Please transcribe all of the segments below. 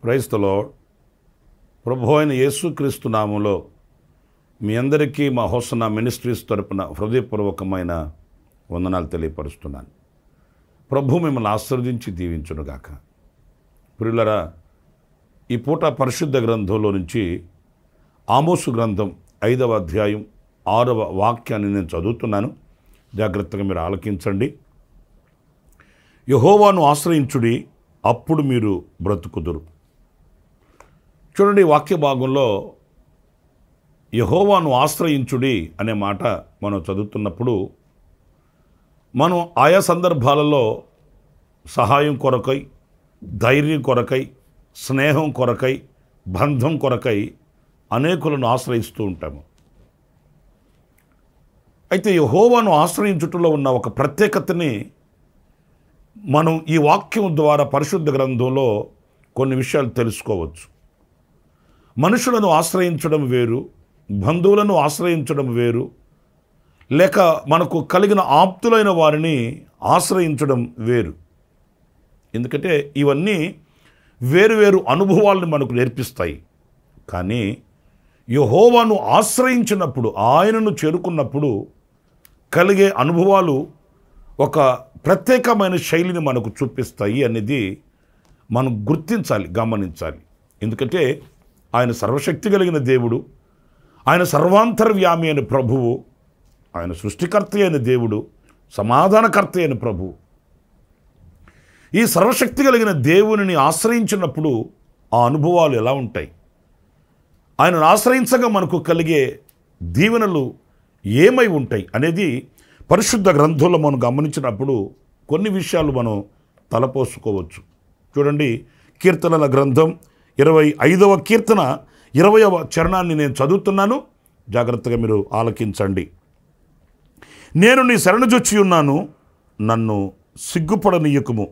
Praise the lord. ప్రభు అయిన యేసుక్రీస్తు నామములో మీ అందరికీ మా హోసన్నా మినిస్ట్రీస్ తరపున హృదయపూర్వకమైన వందనాలు తెలియపరుస్తున్నాను. ప్రభు మిమ్మల్ని ఆశీర్వదించి దీవించునుగాక. ప్రియులారా, ఈ పూట పరిశుద్ధ గ్రంథంలో నుంచి ఆమోసు గ్రంథం 5వ అధ్యాయం 6వ వాక్యాన్ని నేను చదువుతున్నాను. జాగ్రత్తగా మీరు ఆలకించండి. యెహోవాను ఆశ్రయించుడి, అప్పుడు మీరు బ్రతుకుదురు. చూడండి, వాక్య భాగంలో యెహోవాను ఆశ్రయించుడి అనే మాట మనం చదువుతున్నప్పుడు మనం ఆయా సందర్భాలలో సహాయం కొరకై, ధైర్యం కొరకై, స్నేహం కొరకై, బంధం కొరకై అనేకులను ఆశ్రయిస్తూ ఉంటాము. అయితే యెహోవాను ఆశ్రయించుటలో ఉన్న ఒక ప్రత్యేకతని మనం ఈ వాక్యం ద్వారా పరిశుద్ధ గ్రంథంలో కొన్ని విషయాలు తెలుసుకోవచ్చు. మనుషులను ఆశ్రయించడం వేరు, బంధువులను ఆశ్రయించడం వేరు, లేక మనకు కలిగిన ఆప్తులైన వారిని ఆశ్రయించడం వేరు. ఎందుకంటే ఇవన్నీ వేరువేరు అనుభవాలను మనకు నేర్పిస్తాయి. కానీ యెహోవాను ఆశ్రయించినప్పుడు, ఆయనను చేరుకున్నప్పుడు కలిగే అనుభవాలు ఒక ప్రత్యేకమైన శైలిని మనకు చూపిస్తాయి అనేది మనం గుర్తించాలి, గమనించాలి. ఎందుకంటే ఆయన సర్వశక్తి కలిగిన దేవుడు, ఆయన సర్వాంతర్యామి అయిన ప్రభువు, ఆయన సృష్టికర్త అయిన దేవుడు, సమాధానకర్త అయిన ప్రభువు. ఈ సర్వశక్తి కలిగిన దేవునిని ఆశ్రయించినప్పుడు ఆ అనుభవాలు ఎలా ఉంటాయి, ఆయనను ఆశ్రయించగా మనకు కలిగే దీవెనలు ఏమై ఉంటాయి అనేది పరిశుద్ధ గ్రంథంలో మనం గమనించినప్పుడు కొన్ని విషయాలు మనం తలపోసుకోవచ్చు. చూడండి, కీర్తనల గ్రంథం 25వ కీర్తన 20వ చరణాన్ని నేను చదువుతున్నాను. జాగ్రత్తగా మీరు ఆలకించండి. నేను నీ శరణుజొచ్చి ఉన్నాను, నన్ను సిగ్గుపడనీయకుము,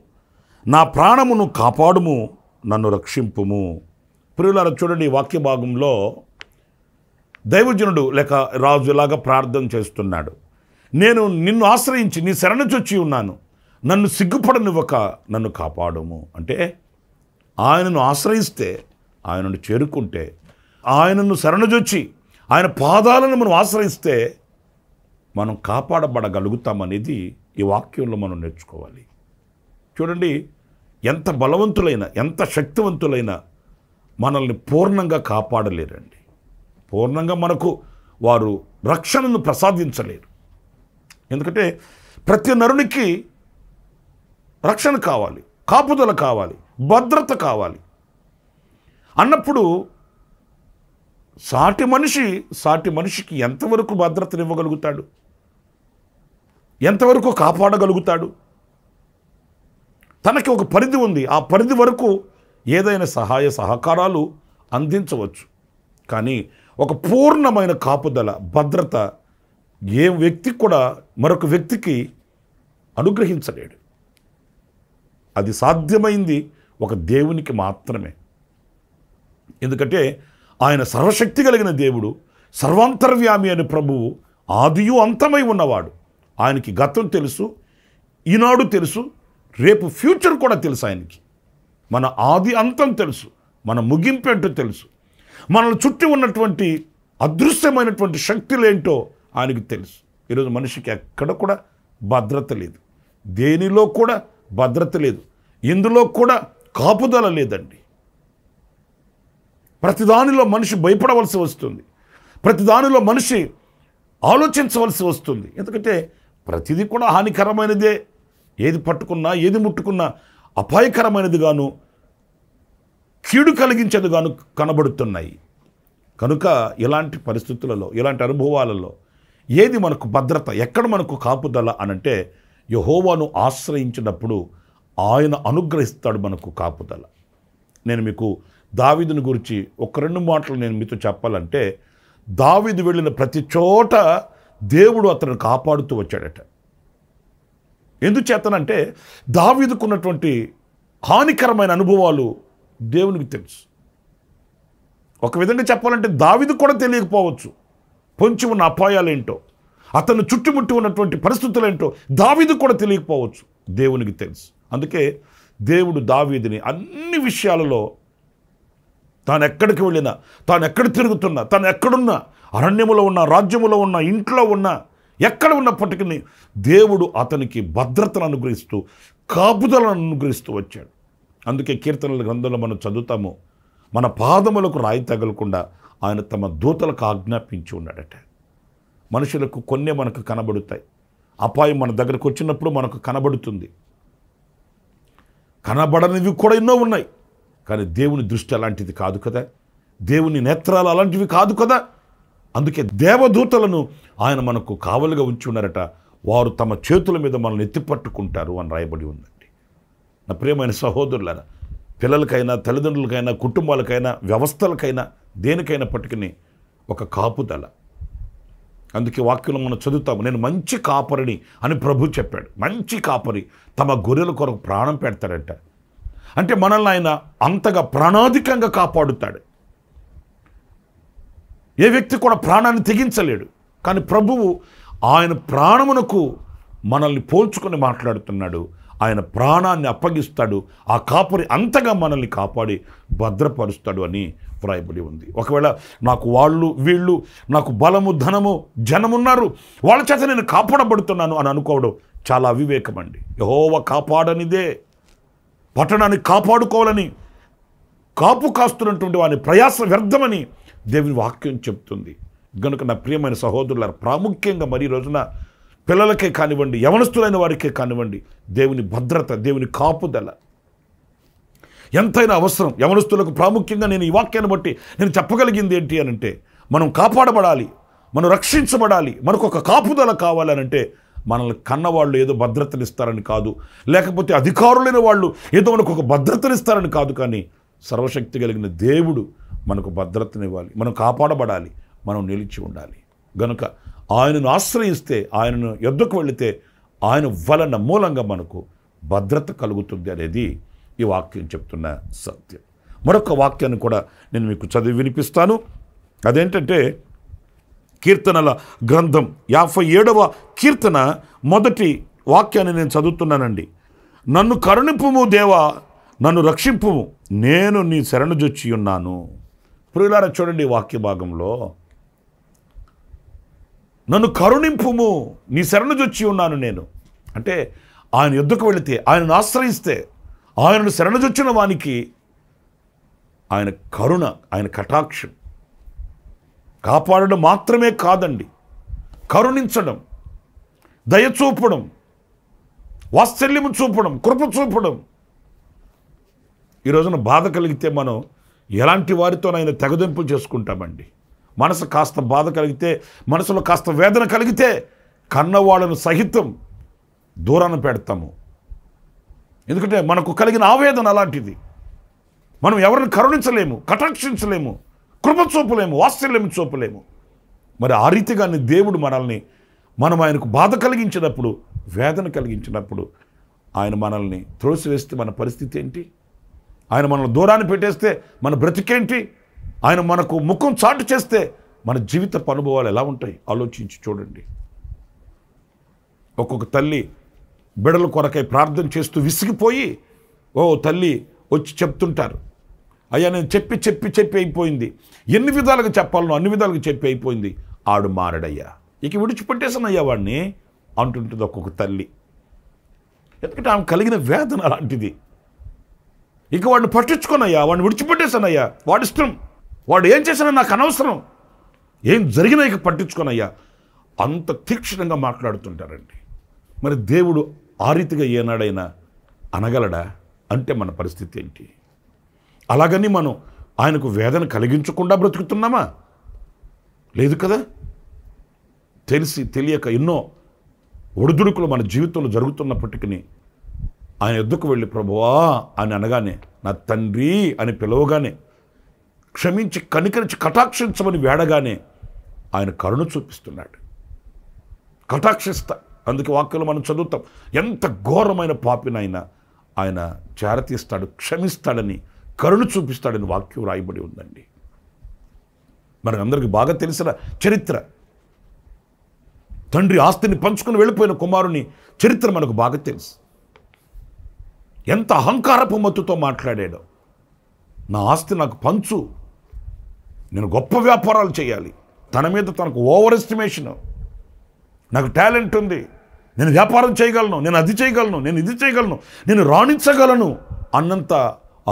నా ప్రాణమును కాపాడుము, నన్ను రక్షింపుము. ప్రియులారా, చూడండి, వాక్య భాగంలో దైవజనుడు లేక రాజులాగా ప్రార్థన చేస్తున్నాడు. నేను నిన్ను ఆశ్రయించి నీ శరణుజొచ్చి ఉన్నాను, నన్ను సిగ్గుపడనివ్వక నన్ను కాపాడుము. అంటే ఆయనను ఆశ్రయిస్తే, ఆయనను చేరుకుంటే, ఆయనను శరణుజొచ్చి ఆయన పాదాలను మనం ఆశ్రయిస్తే మనం కాపాడబడగలుగుతామనేది ఈ వాక్యంలో మనం నేర్చుకోవాలి. చూడండి, ఎంత బలవంతులైన, ఎంత శక్తివంతులైన మనల్ని పూర్ణంగా కాపాడలేరండి. పూర్ణంగా మనకు వారు రక్షణను ప్రసాదించలేరు. ఎందుకంటే ప్రతి నరునికి రక్షణ కావాలి, కాపుదల కావాలి, భద్రత కావాలి. అన్నప్పుడు సాటి మనిషికి ఎంతవరకు భద్రతనివ్వగలుగుతాడు, ఎంతవరకు కాపాడగలుగుతాడు? తనకి ఒక పరిధి ఉంది, ఆ పరిధి వరకు ఏదైనా సహాయ సహకారాలు అందించవచ్చు. కానీ ఒక పూర్ణమైన కాపుదల, భద్రత ఏ వ్యక్తికి కూడా మరొక వ్యక్తికి అనుగ్రహించలేడు. అది సాధ్యమైంది ఒక దేవునికి మాత్రమే. ఎందుకంటే ఆయన సర్వశక్తి కలిగిన దేవుడు, సర్వాంతర్యామి అని ప్రభువు, ఆదియు అంతమై ఉన్నవాడు. ఆయనకి గతం తెలుసు, ఈనాడు తెలుసు, రేపు ఫ్యూచర్ కూడా తెలుసు. ఆయనకి మన ఆది అంతం తెలుసు, మన ముగింపేంటో తెలుసు, మనల్ని చుట్టి ఉన్నటువంటి అదృశ్యమైనటువంటి శక్తులేంటో ఆయనకు తెలుసు. ఈరోజు మనిషికి ఎక్కడ కూడా భద్రత లేదు, దేనిలో కూడా భద్రత లేదు, ఇందులో కూడా కాపుదల లేదండి. ప్రతిదానిలో మనిషి భయపడవలసి వస్తుంది, ప్రతిదానిలో మనిషి ఆలోచించవలసి వస్తుంది. ఎందుకంటే ప్రతిదీ కూడా హానికరమైనదే. ఏది పట్టుకున్నా, ఏది ముట్టుకున్నా అపాయకరమైనదిగాను, కీడు కలిగించేదిగాను కనబడుతున్నాయి. కనుక ఇలాంటి పరిస్థితులలో, ఇలాంటి అనుభవాలలో ఏది మనకు భద్రత, ఎక్కడ మనకు కాపుదల అనంటే యెహోవాను ఆశ్రయించినప్పుడు ఆయన అనుగ్రహిస్తాడు మనకు కాపుదల. నేను మీకు దావీదుని గురించి ఒక 2 మాటలు నేను మీతో చెప్పాలంటే, దావీదు వెళ్ళిన ప్రతి చోట దేవుడు అతను కాపాడుతూ వచ్చాడట. ఎందుచేతనంటే దావీదుకున్నటువంటి హానికరమైన అనుభవాలు దేవునికి తెలుసు. ఒక విధంగా చెప్పాలంటే దావీదు కూడా తెలియకపోవచ్చు పొంచి ఉన్న అపాయాలేంటో, అతను చుట్టుముట్టి ఉన్నటువంటి పరిస్థితులేంటో దావీదు కూడా తెలియకపోవచ్చు, దేవునికి తెలుసు. అందుకే దేవుడు దావీదుని అన్ని విషయాలలో తాను ఎక్కడికి వెళ్ళినా, తాను ఎక్కడ తిరుగుతున్నా, తాను ఎక్కడున్నా, అరణ్యములో ఉన్న, రాజ్యములో ఉన్న, ఇంట్లో ఉన్న, ఎక్కడ ఉన్నప్పటికీ దేవుడు అతనికి భద్రతను అనుగ్రహిస్తూ కాపుదలను అనుగ్రహిస్తూ వచ్చాడు. అందుకే కీర్తనల గ్రంథంలో మనం చదువుతాము, మన పాదములకు రాయి తగలకుండా ఆయన తమ దూతలకు ఆజ్ఞాపించి ఉన్నాడట. మనుషులకు కొన్నే మనకు కనబడుతాయి, అపాయం మన దగ్గరకు వచ్చినప్పుడు మనకు కనబడుతుంది. కనబడనివి కూడా ఎన్నో ఉన్నాయి, కానీ దేవుని దృష్టి అలాంటిది కాదు కదా, దేవుని నేత్రాలు అలాంటివి కాదు కదా. అందుకే దేవదూతలను ఆయన మనకు కావలిగా ఉంచి ఉన్నారట. వారు తమ చేతుల మీద మనల్ని ఎత్తిపట్టుకుంటారు అని రాయబడి ఉందండి. నా ప్రియమైన సహోదరులారా, పిల్లలకైనా, తల్లిదండ్రులకైనా, కుటుంబాలకైనా, వ్యవస్థలకైనా, దేనికైనప్పటికీ ఒక కాపుదల. అందుకే వాక్యంలో మనం చదువుతాము, నేను మంచి కాపరిని అని ప్రభు చెప్పాడు. మంచి కాపరి తమ గొర్రెల కొరకు ప్రాణం పెడతాడట. అంటే మనల్ని ఆయన అంతగా ప్రాణాధికంగా కాపాడుతాడు. ఏ వ్యక్తి కూడా ప్రాణాన్ని తెగించలేడు, కానీ ప్రభువు ఆయన ప్రాణమునకు మనల్ని పోల్చుకొని మాట్లాడుతున్నాడు. ఆయన ప్రాణాన్ని అప్పగిస్తాడు. ఆ కాపరి అంతగా మనల్ని కాపాడి భద్రపరుస్తాడు అని వ్రాయబడి ఉంది. ఒకవేళ నాకు వాళ్ళు వీళ్ళు, నాకు బలము, ధనము, జనమున్నారు, వాళ్ళ చేత నేను కాపాడబడుతున్నాను అని అనుకోవడం చాలా అవివేకం అండి. యెహోవా కాపాడనిదే, పట్టణాన్ని కాపాడుకోవాలని కాపు కాస్తున్నటువంటి వాని ప్రయాస వ్యర్థమని దేవుని వాక్యం చెప్తుంది. కనుక నా ప్రియమైన సహోదరులారా, ప్రాముఖ్యంగా మరి రోజున పిల్లలకే కానివ్వండి, యవనస్తులైన వారికే కానివ్వండి, దేవుని భద్రత, దేవుని కాపుదల ఎంతైనా అవసరం. యవనస్తులకు ప్రాముఖ్యంగా నేను ఈ వాక్యాన్ని బట్టి నేను చెప్పగలిగింది ఏంటి అనంటే, మనం కాపాడబడాలి, మనం రక్షించబడాలి, మనకు ఒక కాపుదల కావాలనంటే మనల్ని కన్నవాళ్ళు ఏదో భద్రతనిస్తారని కాదు, లేకపోతే అధికారులైన వాళ్ళు ఏదో మనకు ఒక భద్రతనిస్తారని కాదు, కానీ సర్వశక్తి కలిగిన దేవుడు మనకు భద్రతనివ్వాలి, మనం కాపాడబడాలి, మనం నిలిచి ఉండాలి. గనుక ఆయనను ఆశ్రయిస్తే, ఆయనను యొద్దకు వెళితే ఆయన వలన మూలంగా మనకు భద్రత కలుగుతుంది అనేది ఈ వాక్యం చెప్తున్న సత్యం. మరొక వాక్యాన్ని కూడా నేను మీకు చదివి వినిపిస్తాను. అదేంటంటే కీర్తనల గ్రంథం 57వ కీర్తన మొదటి వాక్యాన్ని నేను చదువుతున్నానండి. నన్ను కరుణింపుము దేవా, నన్ను రక్షింపుము, నేను నీ శరణుజొచ్చి ఉన్నాను. ప్రియులారా చూడండి, వాక్య భాగంలో నన్ను కరుణింపుము, నీ శరణుజొచ్చి ఉన్నాను నేను అంటే, ఆయన యుద్ధకు వెళితే, ఆయనను ఆశ్రయిస్తే, ఆయనను శరణుజొచ్చిన వానికి ఆయన కరుణ, ఆయన కటాక్షం, కాపాడడం మాత్రమే కాదండి, కరుణించడం, దయ చూపడం, వాత్సల్యము చూపడం, కృప చూపడం. ఈ రోజున బాధ కలిగితే మనం ఎలాంటి వారితోనైనా తెగదెంపులు చేసుకుంటామండి. మనసు కాస్త బాధ కలిగితే, మనసులో కాస్త వేదన కలిగితే కన్నవాళ్ళను సహితం దూరాన పెడతాము. ఎందుకంటే మనకు కలిగిన ఆవేదన అలాంటిది. మనం ఎవరిని కరుణించలేము, కటాక్షించలేము, కృప చూపలేము, వాత్సల్యం చూపలేము. మరి ఆ రీతిగానే దేవుడు మనల్ని, మనం ఆయనకు బాధ కలిగించినప్పుడు, వేదన కలిగించినప్పుడు ఆయన మనల్ని త్రోసివేస్తే మన పరిస్థితి ఏంటి? ఆయన మనల్ని దూరాన్ని పెట్టేస్తే మన బ్రతికేంటి? ఆయన మనకు ముఖం చాటు చేస్తే మన జీవిత అనుభవాలు ఎలా ఉంటాయి ఆలోచించి చూడండి. ఒక్కొక్క తల్లి బిడ్డల కొరకై ప్రార్థన చేస్తూ విసిగిపోయి, ఓ తల్లి వచ్చి చెప్తుంటారు, అయ్యా నేను చెప్పి చెప్పి చెప్పి అయిపోయింది, ఎన్ని విధాలుగా చెప్పాలనో అన్ని విధాలుగా చెప్పి అయిపోయింది, ఆడు మారడయ్యా, ఇక విడిచిపెట్టేసానయ్యా వాడిని అంటుంటుంది ఒక్కొక్క తల్లి. ఎందుకంటే ఆమె కలిగిన వేదన అలాంటిది. ఇక వాడిని పట్టించుకోనయ్యా, వాడిని విడిచిపెట్టేశానయ్యా, వాడిష్టం, వాడు ఏం చేసినా నాకు అనవసరం, ఏం జరిగినా ఇక పట్టించుకోనయ్యా, అంత తీక్షణంగా మాట్లాడుతుంటారండి. మరి దేవుడు ఆ రీతిగా ఏనాడైనా అనగలడా అంటే మన పరిస్థితి ఏంటి? అలాగని మనం ఆయనకు వేదన కలిగించకుండా బ్రతుకుతున్నామా? లేదు కదా. తెలిసి తెలియక ఎన్నో ఒడిదుడుకులు మన జీవితంలో జరుగుతున్నప్పటికీ ఆయన ఎద్దుకు వెళ్ళి ప్రభువా అని అనగానే, నా తండ్రి అని పిలవగానే, క్షమించి కనికరించి కటాక్షించమని వేడగానే ఆయన కరుణ చూపిస్తున్నాడు, కటాక్షిస్తా. అందుకే వాక్యంలో మనం చదువుతాం, ఎంత ఘోరమైన పాపినైనా ఆయన చేరతీస్తాడు, క్షమిస్తాడని, కరుణ చూపిస్తాడని వాక్యం రాయబడి ఉందండి. మనకందరికీ బాగా తెలిసిన చరిత్ర. తండ్రి ఆస్తిని పంచుకుని వెళ్ళిపోయిన కుమారుని చరిత్ర మనకు బాగా తెలుసు. ఎంత అహంకారపు మత్తుతో మాట్లాడాడో, నా ఆస్తి నాకు పంచు, నేను గొప్ప వ్యాపారాలు చేయాలి. తన మీద తనకు ఓవర్ ఎస్టిమేషన్, నాకు టాలెంట్ ఉంది, నేను వ్యాపారం చేయగలను, నేను అది చేయగలను, నేను ఇది చేయగలను, నేను రాణించగలను అన్నంత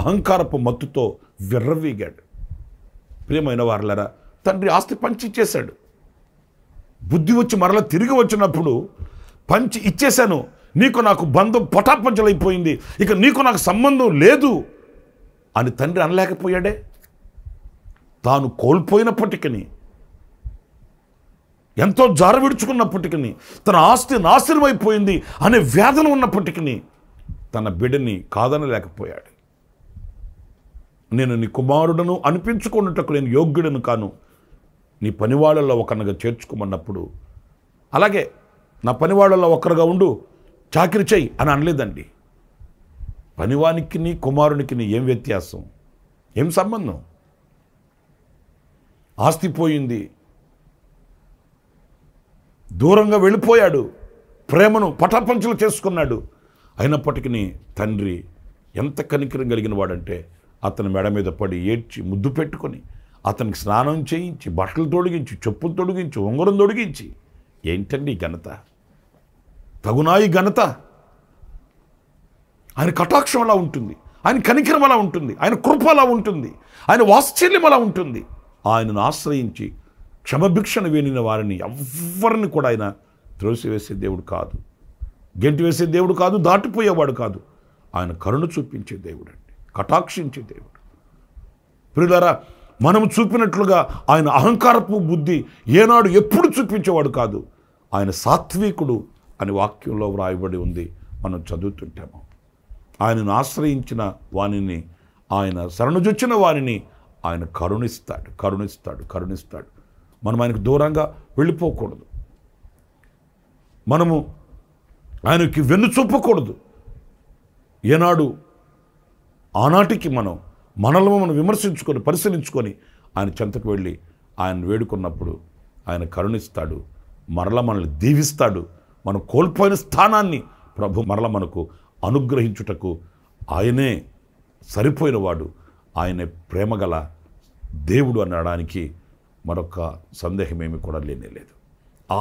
అహంకారపు మత్తుతో విర్రవీగాడు. ప్రియమైన వారలారా, తండ్రి ఆస్తి పంచి ఇచ్చేశాడు. బుద్ధి వచ్చి మరలా తిరిగి వచ్చినప్పుడు, పంచి ఇచ్చేశాను, నీకు నాకు బంధం పటాపంచలైపోయింది, ఇక నీకు నాకు సంబంధం లేదు అని తండ్రి అనలేకపోయాడే. తాను కోల్పోయినప్పటికీ, ఎంతో జార విడుచుకున్నప్పటికీ, తన ఆస్తి నాశనం అయిపోయింది అనే వేదన ఉన్నప్పటికీ తన బిడ్డని కాదనలేకపోయాడు. నేను నీ కుమారుడను అనిపించుకున్నట్టుకు నేను యోగ్యుడను కాను, నీ పనివాళ్ళల్లో ఒకరిగా చేర్చుకోమన్నప్పుడు, అలాగే నా పనివాళ్ళల్లో ఒకరుగా ఉండు, చాకిరి చెయ్యి అని అనలేదండి. పనివానికి నీ కుమారునికి ఏం వ్యత్యాసం, ఏం సంబంధం? ఆస్తి పోయింది, దూరంగా వెళ్ళిపోయాడు, ప్రేమను పటాపంచలు చేసుకున్నాడు. అయినప్పటికీ తండ్రి ఎంత కనికరం కలిగిన వాడంటే, అతని మెడ మీద పడి ఏడ్చి ముద్దు పెట్టుకొని, అతనికి స్నానం చేయించి, బట్టలు తొడిగించి, చెప్పులు తొడిగించి, ఉంగరం తొడిగించి, ఏంటండి ఘనత? తగునా ఈ ఘనత? ఆయన కటాక్షం అలా ఉంటుంది, ఆయన కనికరం అలా ఉంటుంది, ఆయన కృప అలా ఉంటుంది, ఆయన వాత్సల్యం అలా ఉంటుంది. ఆయనను ఆశ్రయించి క్షమభిక్షను వేనిన వారిని ఎవ్వరిని కూడా ఆయన త్రోసివేసే దేవుడు కాదు, గెంటి వేసే దేవుడు కాదు, దాటిపోయేవాడు కాదు. ఆయన కరుణ చూపించే దేవుడు అండి, కటాక్షించే దేవుడు. ప్రియులారా, మనం చూపినట్లుగా ఆయన అహంకారపు బుద్ధి ఏనాడు ఎప్పుడు చూపించేవాడు కాదు. ఆయన సాత్వికుడు అని వాక్యంలో వ్రాయబడి ఉంది, మనం చదువుతుంటాము. ఆయనను ఆశ్రయించిన వానిని, ఆయన శరణుజొచ్చిన వారిని ఆయన కరుణిస్తాడు, కరుణిస్తాడు, కరుణిస్తాడు. మనం ఆయనకు దూరంగా వెళ్ళిపోకూడదు, మనము ఆయనకి వెన్ను చూపకూడదు. ఏనాడు ఆనాటికి మనలో మనం విమర్శించుకొని, పరిశీలించుకొని ఆయన చెంతకు వెళ్ళి ఆయన వేడుకున్నప్పుడు ఆయన కరుణిస్తాడు, మరలా మనల్ని దీవిస్తాడు. మనం కోల్పోయిన స్థానాన్ని ప్రభు మరల మనకు అనుగ్రహించుటకు ఆయనే సరిపోయినవాడు, ఆయనే ప్రేమగల దేవుడు అనడానికి మరొక సందేహమేమి కూడా లేనేలేదు.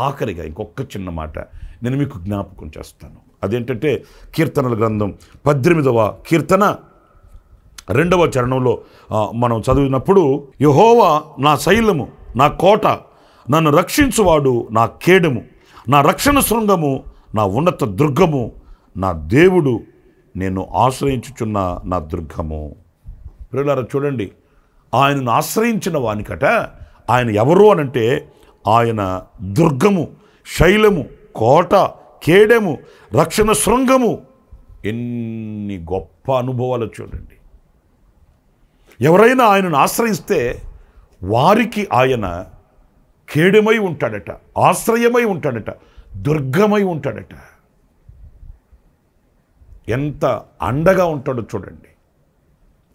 ఆఖరిగా ఇంకొక చిన్న మాట నేను మీకు జ్ఞాపకం చేస్తాను. అదేంటంటే, కీర్తనల గ్రంథం 18వ కీర్తన 2వ చరణంలో మనం చదివినప్పుడు, యెహోవా నా శైలము, నా కోట, నన్ను రక్షించువాడు నా కేడము, నా రక్షణ శృంగము, నా ఉన్నత దుర్గము, నా దేవుడు, నేను ఆశ్రయించుచున్న నా దుర్గము. ప్రియులారా చూడండి, ఆయనను ఆశ్రయించిన వానికట ఆయన ఎవరు అనంటే, ఆయన దుర్గము, శైలము, కోట, కేడము, రక్షణ శృంగము. ఎన్ని గొప్ప అనుభవాలు చూడండి. ఎవరైనా ఆయనను ఆశ్రయిస్తే వారికి ఆయన కేడమై ఉంటాడట, ఆశ్రయమై ఉంటాడట, దుర్గమై ఉంటాడట. ఎంత అండగా ఉంటాడో చూడండి.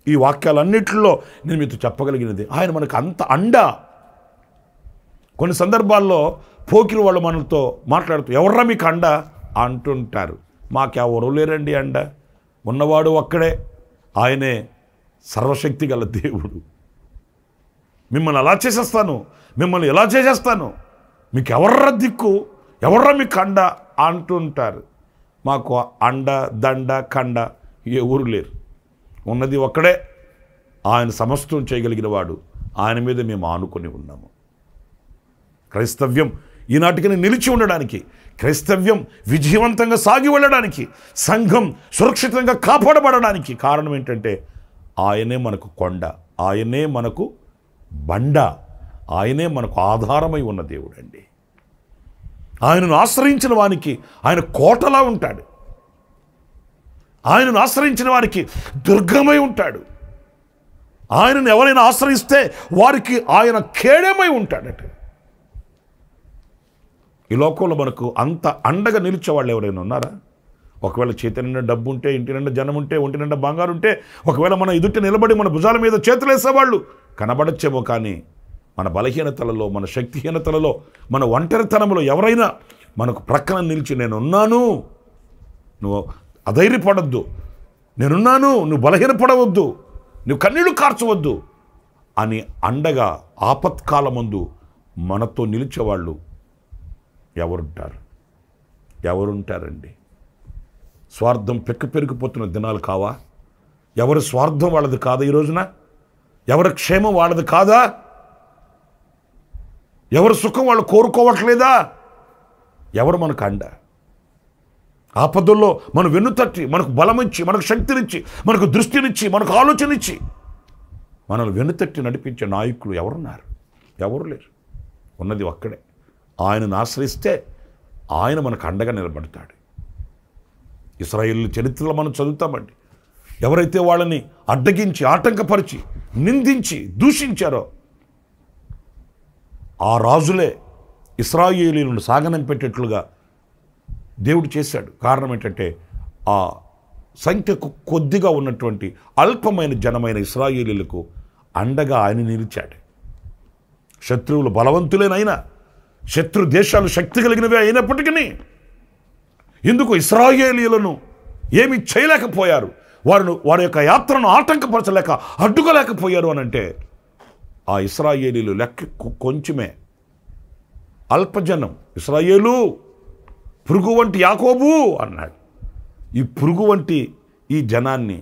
ఈ వాక్యాలన్నిటిలో నేను మీతో చెప్పగలిగినది, ఆయన మనకు అంత అండ. కొన్ని సందర్భాల్లో పోకిరి వాళ్ళు మనతో మాట్లాడుతూ, ఎవర్రా మీకు అండ అంటుంటారు. మాకెవరూ లేరండి అండ, ఉన్నవాడు ఒక్కడే, ఆయనే సర్వశక్తి గల దేవుడు. మిమ్మల్ని అలా చేసేస్తాను, మిమ్మల్ని ఎలా చేసేస్తాను, మీకు ఎవర్రా దిక్కు, ఎవర్రా మీకు అండ అంటుంటారు. మాకు అండ, దండ, కండ ఎవరు లేరు, ఉన్నది ఒక్కడే, ఆయన సమస్తం చేయగలిగిన వాడు. ఆయన మీద మేము ఆనుకొని ఉన్నాము. క్రైస్తవ్యం ఈనాటికి నిలిచి ఉండడానికి, క్రైస్తవ్యం విజయవంతంగా సాగి వెళ్ళడానికి, సంఘం సురక్షితంగా కాపాడబడడానికి కారణం ఏంటంటే, ఆయనే మనకు కొండ, ఆయనే మనకు బండ, ఆయనే మనకు ఆధారమై ఉన్న దేవుడు అండి. ఆయనను ఆశ్రయించిన వానికి ఆయన కోటలా ఉంటాడు. ఆయనను ఆశ్రయించిన వారికి దుర్గమై ఉంటాడు. ఆయనను ఎవరైనా ఆశ్రయిస్తే వారికి ఆయన కేడమై ఉంటాడట. ఈ లోకంలో మనకు అంత అండగా నిలిచేవాళ్ళు ఎవరైనా ఉన్నారా? ఒకవేళ చేతి నిండా డబ్బు ఉంటే, ఇంటి నిండా జనం ఉంటే, ఒంటి నిండా బంగారు ఉంటే, ఒకవేళ మన ఎదుట నిలబడి మన భుజాల మీద చేతులు వేసేవాళ్ళు కనబడచ్చేమో, కానీ మన బలహీనతలలో, మన శక్తిహీనతలలో, మన ఒంటరితనంలో ఎవరైనా మనకు ప్రక్కన నిలిచి నేనున్నాను, నువ్వు అధైర్యపడద్దు, నేనున్నాను, నువ్వు బలహీనపడవద్దు, నువ్వు కన్నీళ్లు కార్చవద్దు అని అండగా ఆపత్కాలమందు మనతో నిలిచేవాళ్ళు ఎవరుంటారండి? స్వార్థం పెరిగిపోతున్న దినాలు కావా? ఎవరి స్వార్థం వాళ్ళది కాదా? ఈ రోజున ఎవరి క్షేమం వాళ్ళది కాదా? ఎవరి సుఖం వాళ్ళు కోరుకోవట్లేదా? ఎవరు మనకు అండ? ఆపదల్లో మనం వెన్నుతట్టి, మనకు బలమిచ్చి, మనకు శక్తినిచ్చి, మనకు దృష్టినిచ్చి, మనకు ఆలోచనిచ్చి మనల్ని వెన్నుతట్టి నడిపించే నాయకులు ఎవరున్నారు? ఎవరు లేరు. ఉన్నది ఒక్కడే. ఆయనను ఆశ్రయిస్తే ఆయన మనకు అండగా నిలబడతాడు. ఇశ్రాయేలు చరిత్రలో మనం చదువుతామండి. ఎవరైతే వాళ్ళని అడ్డగించి, ఆటంకపరిచి, నిందించి, దూషించారో ఆ రాజులే ఇశ్రాయేలీయులను సాగనంపేటట్లుగా దేవుడు చేశాడు. కారణం ఏంటంటే ఆ సంఖ్యకు కొద్దిగా ఉన్నటువంటి అల్పమైన జనమైన ఇశ్రాయేలీయులకు అండగా ఆయన నిలిచాడు. శత్రువులు బలవంతులేనైనా, శత్రు దేశాలు శక్తి కలిగినవి అయినప్పటికీ ఎందుకు ఇశ్రాయేలీయులను ఏమి చేయలేకపోయారు? వారి యొక్క యాత్రను ఆటంకపరచలేక, అడ్డుకోలేకపోయారు అని అంటే ఆ ఇశ్రాయేలీయులు లెక్క కొంచెమే, అల్పజనం. ఇశ్రాయేలు పురుగు వంటి యాకోబు అన్నాడు. ఈ పురుగు వంటి ఈ జనాన్ని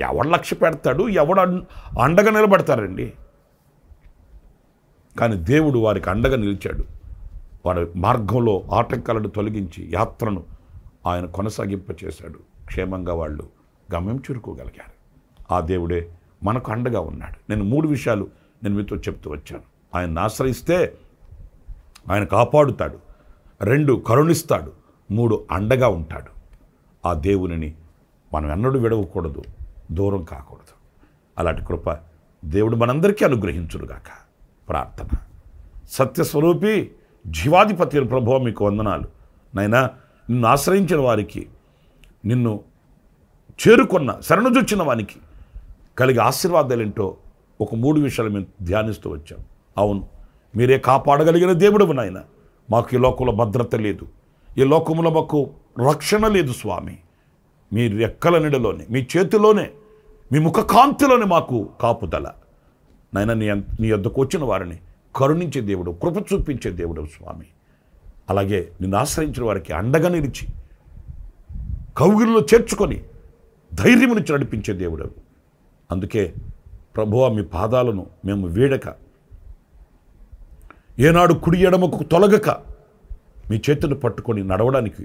ఎవడు లక్ష్య పెడతాడు? ఎవడు అండగా నిలబడతారండి? కానీ దేవుడు వారికి అండగా నిలిచాడు. వారి మార్గంలో ఆటంకాలను తొలగించి యాత్రను ఆయన కొనసాగింపచేశాడు. క్షేమంగా వాళ్ళు గమ్యం చేరుకోగలిగారు. ఆ దేవుడే మనకు అండగా ఉన్నాడు. నేను 3 విషయాలు మీతో చెప్తూ వచ్చాను. ఆయన్ని ఆశ్రయిస్తే ఆయన కాపాడుతాడు, 2 కరుణిస్తాడు, 3 అండగా ఉంటాడు. ఆ దేవునిని మనం ఎన్నడూ విడవకూడదు, దూరం కాకూడదు. అలాంటి కృప దేవుడు మనందరికీ అనుగ్రహించునుగాక. ప్రార్థన. సత్యస్వరూపి, జీవాధిపతి ప్రభువా, మీకు వందనాలు. నైనా నిన్ను ఆశ్రయించిన వారికి, నిన్ను చేరుకున్న శరణుజొచ్చిన వానికి కలిగే ఆశీర్వాదాలేంటో ఒక 3 విషయాలు మేము ధ్యానిస్తూ వచ్చాం. అవును, మీరే కాపాడగలిగిన దేవుడు నాయన. మాకు ఈ లోకంలో భద్రత లేదు, ఈ లోకంలో మాకు రక్షణ లేదు స్వామి. మీ రెక్కల నీడలోనే, మీ చేతిలోనే, మీ ముఖకాంతిలోనే మాకు కాపుదల. నాయన నీ యొద్దకు వచ్చిన వారిని కరుణించే దేవుడు, కృప చూపించే దేవుడు స్వామి. అలాగే నిన్ను ఆశ్రయించిన వారికి అండగా నిలిచి, కౌగిలిలో చేర్చుకొని ధైర్యం నుంచి నడిపించే దేవుడు. అందుకే ప్రభువా, మీ పాదాలను మేము వీడక, ఏనాడు కుడి ఎడమకు తొలగక మీ చేతులు పట్టుకొని నడవడానికి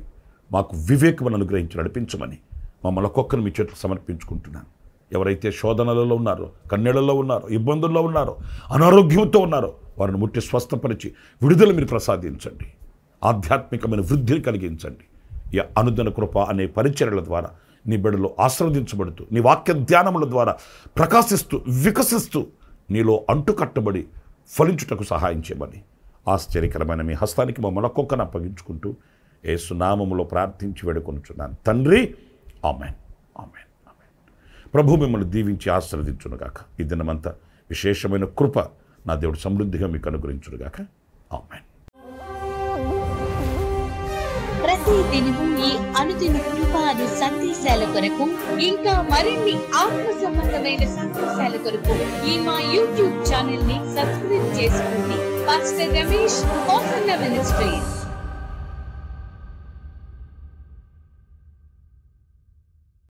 మాకు వివేకమును అనుగ్రహించి నడిపించమని మమ్మల్ని ఒక్కొక్కరు మీ చేతులు సమర్పించుకుంటున్నాను. ఎవరైతే శోధనలలో ఉన్నారో, కన్నీళ్లలో ఉన్నారో, ఇబ్బందుల్లో ఉన్నారో, అనారోగ్యంతో ఉన్నారో వారిని ముట్టి స్వస్థపరిచి విడుదల మీరు ప్రసాదించండి. ఆధ్యాత్మికమైన వృద్ధిని కలిగించండి. ఈ అనుదిన కృప అనే పరిచర్యల ద్వారా నీ బిడ్డలు ఆశీర్వదించబడుతూ, నీ వాక్య ధ్యానముల ద్వారా ప్రకాశిస్తూ, వికసిస్తూ, నీలో అంటుకట్టబడి ఫలించుటకు సహాయం చేయమని ఆశ్చర్యకరమైన మీ హస్తానికి మమ్మల్ని ఒక్కొక్కరిని అప్పగించుకుంటూ యేసు నామములో ప్రార్థించి వేడుకొనుచున్నాను తండ్రి. ఆమేన్, ఆమేన్, ఆమేన్. ప్రభు మిమ్మల్ని దీవించి ఆశీర్వదించునుగాక. ఈ దినమంతా విశేషమైన కృప నా దేవుడు సమృద్ధిగా మీకు అనుగ్రహించునుగాక. ఆమేన్. ప్రతి దినము ఈ అనుదిన కృప అను సందేశాల కొరకు, ఇంకా మరిన్ని ఆత్మ సంబంధమైన సందేశాల కొరకు ఈ మా యూట్యూబ్ ఛానల్ ని సబ్స్క్రైబ్ చేసుకోండి. Pastor Ramesh, hosanna ministries.